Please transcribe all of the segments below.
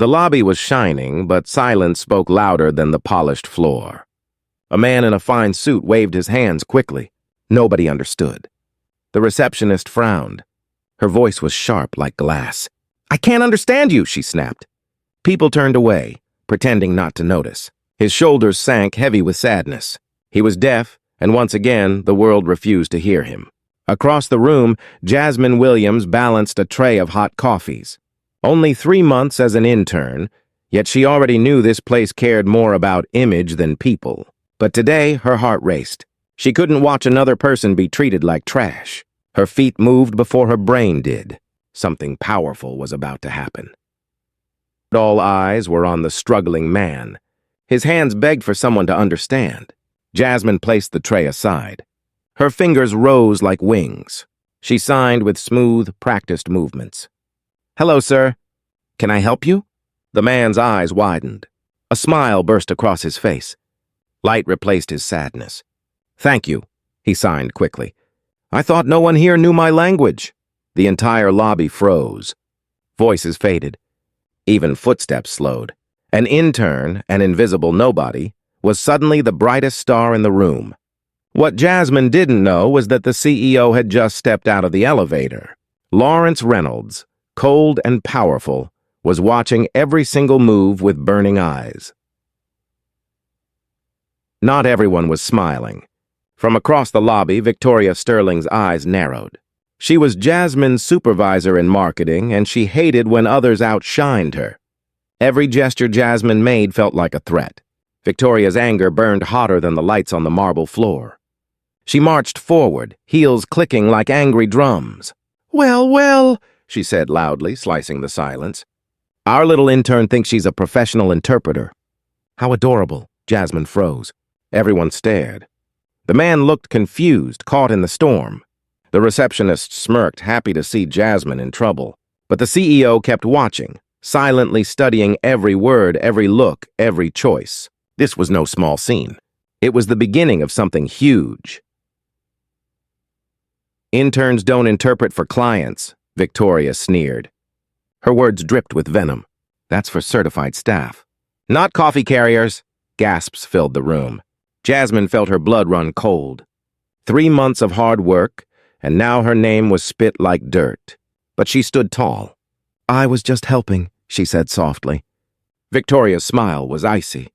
The lobby was shining, but silence spoke louder than the polished floor. A man in a fine suit waved his hands quickly. Nobody understood. The receptionist frowned. Her voice was sharp like glass. "I can't understand you," she snapped. People turned away, pretending not to notice. His shoulders sank heavy with sadness. He was deaf, and once again, the world refused to hear him. Across the room, Jasmine Williams balanced a tray of hot coffees. Only 3 months as an intern, yet she already knew this place cared more about image than people. But today, her heart raced. She couldn't watch another person be treated like trash. Her feet moved before her brain did. Something powerful was about to happen. All eyes were on the struggling man. His hands begged for someone to understand. Jasmine placed the tray aside. Her fingers rose like wings. She signed with smooth, practiced movements. "Hello, sir. Can I help you?" The man's eyes widened. A smile burst across his face. Light replaced his sadness. "Thank you," he signed quickly. "I thought no one here knew my language." The entire lobby froze. Voices faded. Even footsteps slowed. An intern, an invisible nobody, was suddenly the brightest star in the room. What Jasmine didn't know was that the CEO had just stepped out of the elevator. Lawrence Reynolds, cold and powerful, was watching every single move with burning eyes. Not everyone was smiling. From across the lobby, Victoria Sterling's eyes narrowed. She was Jasmine's supervisor in marketing, and she hated when others outshined her. Every gesture Jasmine made felt like a threat. Victoria's anger burned hotter than the lights on the marble floor. She marched forward, heels clicking like angry drums. Well, she said loudly, slicing the silence. "Our little intern thinks she's a professional interpreter." "How adorable," Jasmine froze. Everyone stared. The man looked confused, caught in the storm. The receptionist smirked, happy to see Jasmine in trouble. But the CEO kept watching, silently studying every word, every look, every choice. This was no small scene. It was the beginning of something huge. "Interns don't interpret for clients," Victoria sneered. Her words dripped with venom. "That's for certified staff." "Not coffee carriers." Gasps filled the room. Jasmine felt her blood run cold. 3 months of hard work, and now her name was spit like dirt. But she stood tall. "I was just helping," she said softly. Victoria's smile was icy.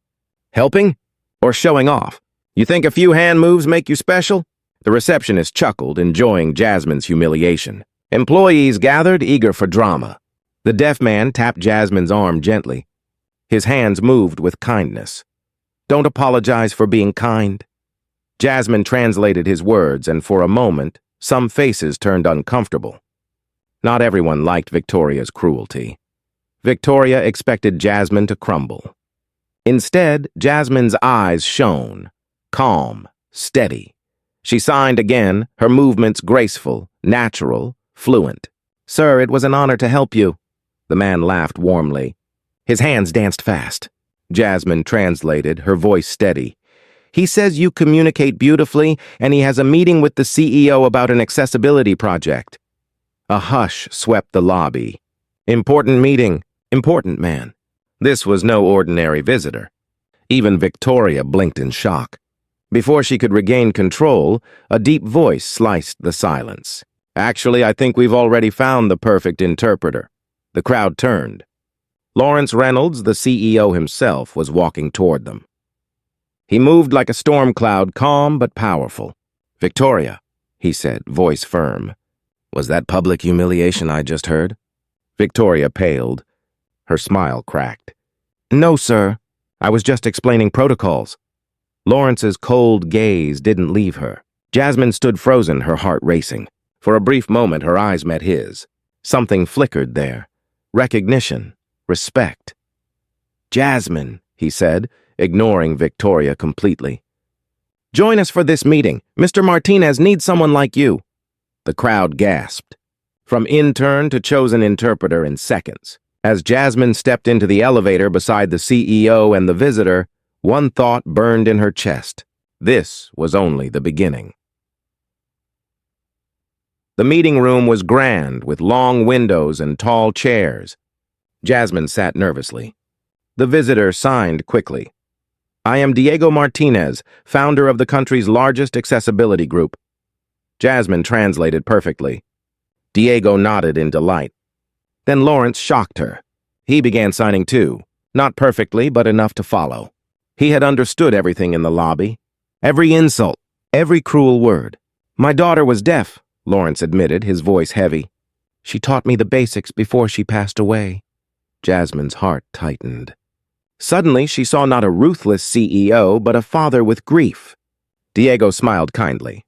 "Helping? Or showing off? You think a few hand moves make you special?" The receptionist chuckled, enjoying Jasmine's humiliation. Employees gathered, eager for drama. The deaf man tapped Jasmine's arm gently. His hands moved with kindness. "Don't apologize for being kind." Jasmine translated his words, and for a moment, some faces turned uncomfortable. Not everyone liked Victoria's cruelty. Victoria expected Jasmine to crumble. Instead, Jasmine's eyes shone, calm, steady. She signed again, her movements graceful, natural, fluent. "Sir, it was an honor to help you." The man laughed warmly. His hands danced fast. Jasmine translated, her voice steady. "He says you communicate beautifully, and he has a meeting with the CEO about an accessibility project." A hush swept the lobby. Important meeting, important man. This was no ordinary visitor. Even Victoria blinked in shock. Before she could regain control, a deep voice sliced the silence. "Actually, I think we've already found the perfect interpreter." The crowd turned. Lawrence Reynolds, the CEO himself, was walking toward them. He moved like a storm cloud, calm but powerful. "Victoria," he said, voice firm. "Was that public humiliation I just heard?" Victoria paled. Her smile cracked. "No, sir. I was just explaining protocols." Lawrence's cold gaze didn't leave her. Jasmine stood frozen, her heart racing. For a brief moment, her eyes met his. Something flickered there. Recognition. Respect. "Jasmine," he said, ignoring Victoria completely. "Join us for this meeting. Mr. Martinez needs someone like you." The crowd gasped. From intern to chosen interpreter in seconds. As Jasmine stepped into the elevator beside the CEO and the visitor, one thought burned in her chest. This was only the beginning. The meeting room was grand, with long windows and tall chairs. Jasmine sat nervously. The visitor signed quickly. I am Diego Martinez, founder of the country's largest accessibility group. Jasmine translated perfectly. Diego nodded in delight. Then Lawrence shocked her. He began signing too, not perfectly, but enough to follow. He had understood everything in the lobby. Every insult, every cruel word. My daughter was deaf, Lawrence admitted, his voice heavy. She taught me the basics before she passed away. Jasmine's heart tightened. Suddenly, she saw not a ruthless CEO, but a father with grief. Diego smiled kindly.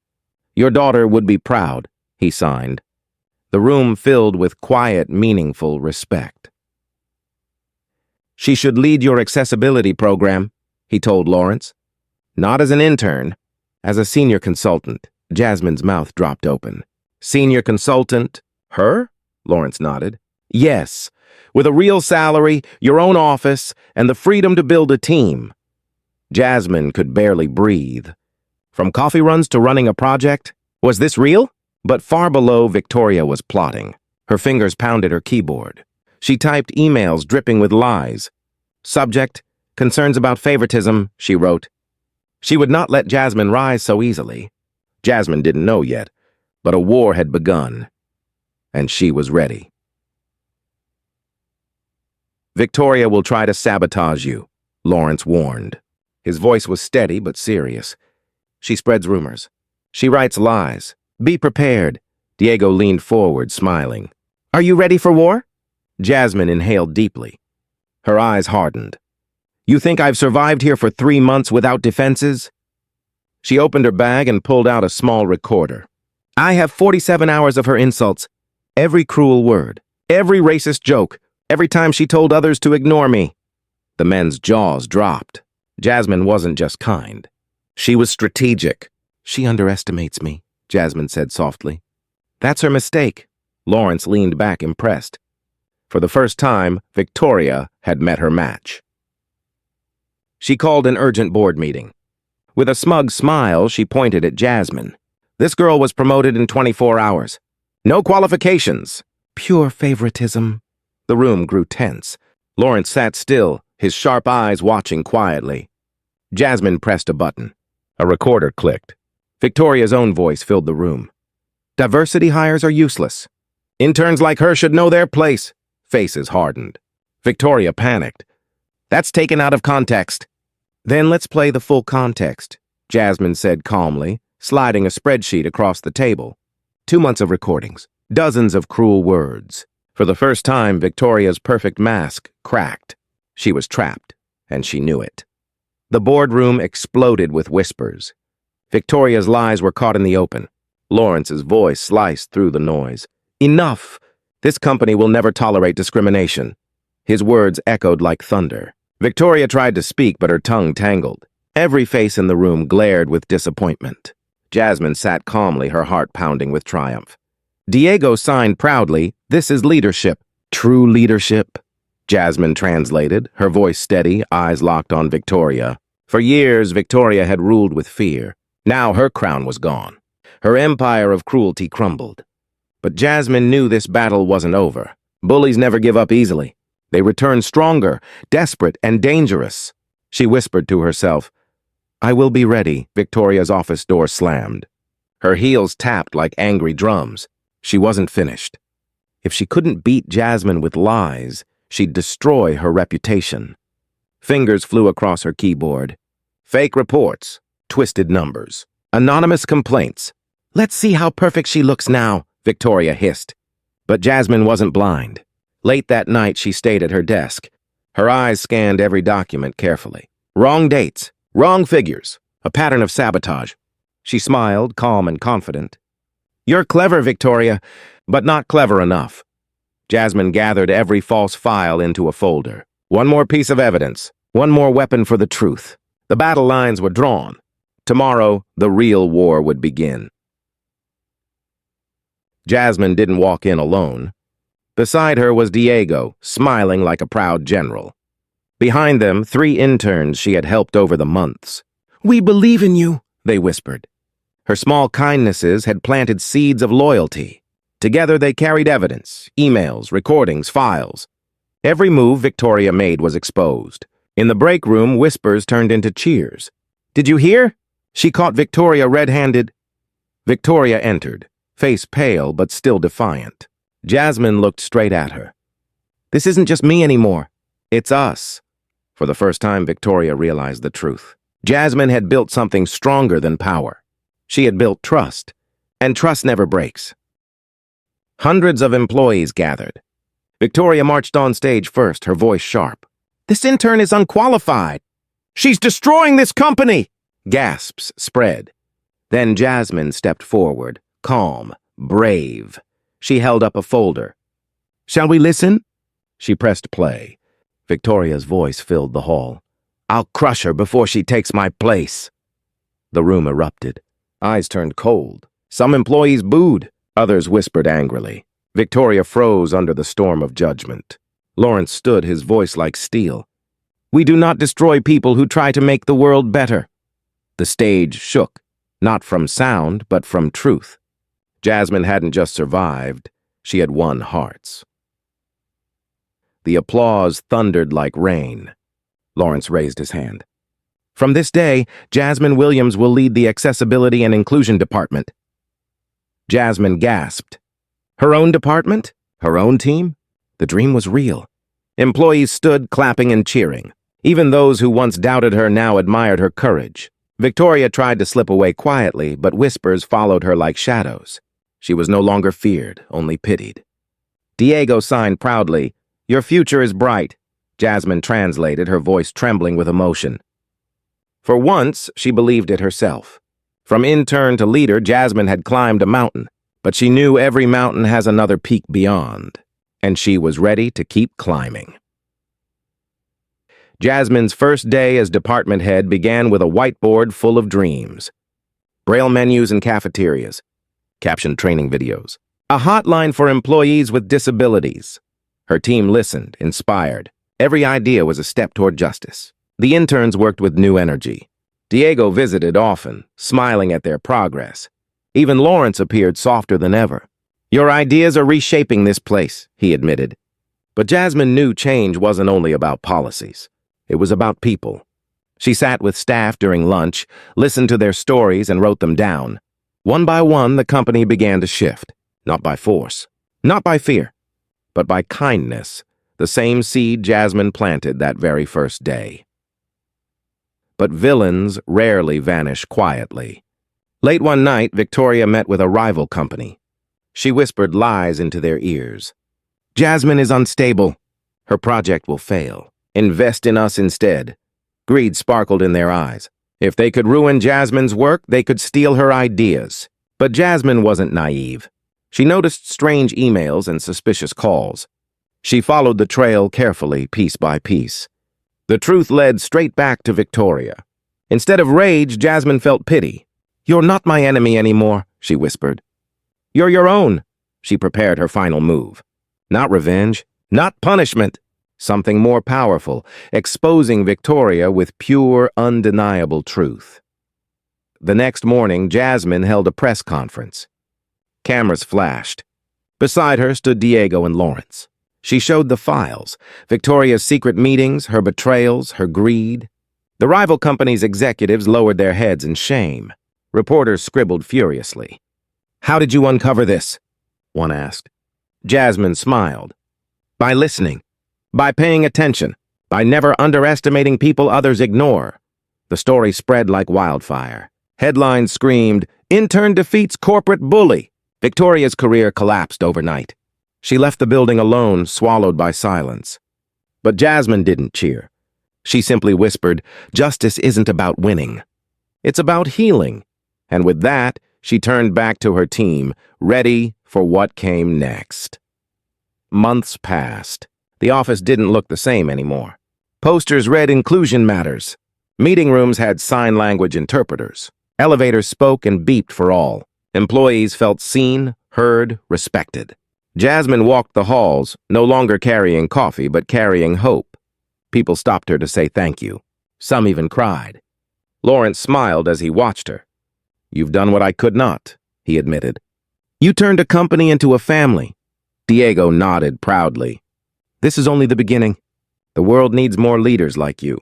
Your daughter would be proud, he signed. The room filled with quiet, meaningful respect. She should lead your accessibility program, he told Lawrence. Not as an intern, as a senior consultant. Jasmine's mouth dropped open. Senior consultant? Her? Lawrence nodded. Yes, with a real salary, your own office, and the freedom to build a team. Jasmine could barely breathe. From coffee runs to running a project? Was this real? But far below, Victoria was plotting. Her fingers pounded her keyboard. She typed emails dripping with lies. Subject, concerns about favoritism, she wrote. She would not let Jasmine rise so easily. Jasmine didn't know yet, but a war had begun, and she was ready. Victoria will try to sabotage you, Lawrence warned. His voice was steady but serious. She spreads rumors. She writes lies. Be prepared. Diego leaned forward, smiling. Are you ready for war? Jasmine inhaled deeply. Her eyes hardened. You think I've survived here for 3 months without defenses? She opened her bag and pulled out a small recorder. I have 47 hours of her insults. Every cruel word, every racist joke, every time she told others to ignore me. The men's jaws dropped. Jasmine wasn't just kind. She was strategic. She underestimates me, Jasmine said softly. That's her mistake. Lawrence leaned back impressed. For the first time, Victoria had met her match. She called an urgent board meeting. With a smug smile, she pointed at Jasmine. This girl was promoted in 24 hours. No qualifications. Pure favoritism. The room grew tense. Lawrence sat still, his sharp eyes watching quietly. Jasmine pressed a button. A recorder clicked. Victoria's own voice filled the room. Diversity hires are useless. Interns like her should know their place. Faces hardened. Victoria panicked. That's taken out of context. Then let's play the full context, Jasmine said calmly, sliding a spreadsheet across the table. 2 months of recordings, dozens of cruel words. For the first time, Victoria's perfect mask cracked. She was trapped, and she knew it. The boardroom exploded with whispers. Victoria's lies were caught in the open. Lawrence's voice sliced through the noise. Enough! This company will never tolerate discrimination. His words echoed like thunder. Victoria tried to speak, but her tongue tangled. Every face in the room glared with disappointment. Jasmine sat calmly, her heart pounding with triumph. Diego signed proudly, "This is leadership." True leadership, Jasmine translated, her voice steady, eyes locked on Victoria. For years, Victoria had ruled with fear. Now her crown was gone. Her empire of cruelty crumbled. But Jasmine knew this battle wasn't over. Bullies never give up easily. They return stronger, desperate, and dangerous. She whispered to herself. I will be ready. Victoria's office door slammed. Her heels tapped like angry drums. She wasn't finished. If she couldn't beat Jasmine with lies, she'd destroy her reputation. Fingers flew across her keyboard. Fake reports, twisted numbers, anonymous complaints. Let's see how perfect she looks now, Victoria hissed. But Jasmine wasn't blind. Late that night, she stayed at her desk. Her eyes scanned every document carefully. Wrong dates, wrong figures, a pattern of sabotage. She smiled, calm and confident. You're clever, Victoria, but not clever enough. Jasmine gathered every false file into a folder. One more piece of evidence, one more weapon for the truth. The battle lines were drawn. Tomorrow, the real war would begin. Jasmine didn't walk in alone. Beside her was Diego, smiling like a proud general. Behind them, 3 interns she had helped over the months. We believe in you, they whispered. Her small kindnesses had planted seeds of loyalty. Together they carried evidence, emails, recordings, files. Every move Victoria made was exposed. In the break room, whispers turned into cheers. "Did you hear?" She caught Victoria red-handed. Victoria entered, face pale but still defiant. Jasmine looked straight at her. "This isn't just me anymore. It's us." For the first time, Victoria realized the truth. Jasmine had built something stronger than power. She had built trust, and trust never breaks. Hundreds of employees gathered. Victoria marched on stage first, her voice sharp. "This intern is unqualified. She's destroying this company!" Gasps spread. Then Jasmine stepped forward, calm, brave. She held up a folder. "Shall we listen?" She pressed play. Victoria's voice filled the hall. "I'll crush her before she takes my place." The room erupted. Eyes turned cold. Some employees booed. Others whispered angrily. Victoria froze under the storm of judgment. Lawrence stood, his voice like steel. "We do not destroy people who try to make the world better." The stage shook, not from sound, but from truth. Jasmine hadn't just survived, she had won hearts. The applause thundered like rain. Lawrence raised his hand. "From this day, Jasmine Williams will lead the Accessibility and Inclusion Department." Jasmine gasped. Her own department? Her own team? The dream was real. Employees stood clapping and cheering. Even those who once doubted her now admired her courage. Victoria tried to slip away quietly, but whispers followed her like shadows. She was no longer feared, only pitied. Diego signed proudly, "Your future is bright." Jasmine translated, her voice trembling with emotion. For once, she believed it herself. From intern to leader, Jasmine had climbed a mountain, but she knew every mountain has another peak beyond, and she was ready to keep climbing. Jasmine's first day as department head began with a whiteboard full of dreams. Braille menus in cafeterias, captioned training videos, a hotline for employees with disabilities. Her team listened, inspired. Every idea was a step toward justice. The interns worked with new energy. Diego visited often, smiling at their progress. Even Lawrence appeared softer than ever. "Your ideas are reshaping this place," he admitted. But Jasmine knew change wasn't only about policies. It was about people. She sat with staff during lunch, listened to their stories, and wrote them down. One by one, the company began to shift, not by force, not by fear, but by kindness, the same seed Jasmine planted that very first day. But villains rarely vanish quietly. Late one night, Victoria met with a rival company. She whispered lies into their ears. "Jasmine is unstable. Her project will fail. Invest in us instead." Greed sparkled in their eyes. If they could ruin Jasmine's work, they could steal her ideas. But Jasmine wasn't naive. She noticed strange emails and suspicious calls. She followed the trail carefully, piece by piece. The truth led straight back to Victoria. Instead of rage, Jasmine felt pity. "You're not my enemy anymore," she whispered. "You're your own." She prepared her final move. Not revenge, not punishment. Something more powerful, exposing Victoria with pure, undeniable truth. The next morning, Jasmine held a press conference. Cameras flashed. Beside her stood Diego and Lawrence. She showed the files, Victoria's secret meetings, her betrayals, her greed. The rival company's executives lowered their heads in shame. Reporters scribbled furiously. "How did you uncover this?" one asked. Jasmine smiled. "By listening. By paying attention. By never underestimating people others ignore." The story spread like wildfire. Headlines screamed, "Intern defeats corporate bully." Victoria's career collapsed overnight. She left the building alone, swallowed by silence. But Jasmine didn't cheer. She simply whispered, "Justice isn't about winning. It's about healing." And with that, she turned back to her team, ready for what came next. Months passed. The office didn't look the same anymore. Posters read "Inclusion Matters." Meeting rooms had sign language interpreters. Elevators spoke and beeped for all. Employees felt seen, heard, respected. Jasmine walked the halls, no longer carrying coffee, but carrying hope. People stopped her to say thank you. Some even cried. Lawrence smiled as he watched her. "You've done what I could not," he admitted. "You turned a company into a family." Diego nodded proudly. This is only the beginning. The world needs more leaders like you.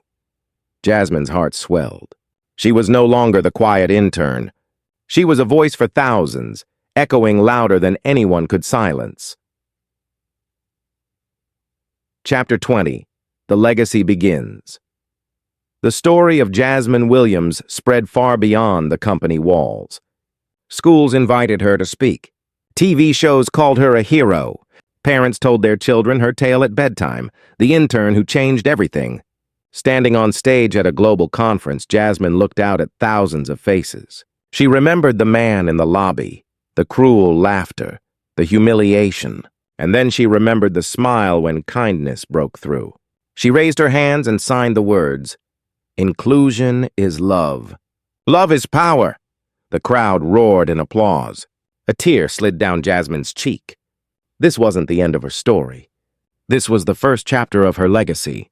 Jasmine's heart swelled. She was no longer the quiet intern. She was a voice for thousands, echoing louder than anyone could silence. Chapter 20. The Legacy Begins. The story of Jasmine Williams spread far beyond the company walls. Schools invited her to speak. TV shows called her a hero. Parents told their children her tale at bedtime, the intern who changed everything. Standing on stage at a global conference, Jasmine looked out at thousands of faces. She remembered the man in the lobby, the cruel laughter, the humiliation, and then she remembered the smile when kindness broke through. She raised her hands and signed the words, "Inclusion is love. Love is power." The crowd roared in applause. A tear slid down Jasmine's cheek. This wasn't the end of her story. This was the first chapter of her legacy.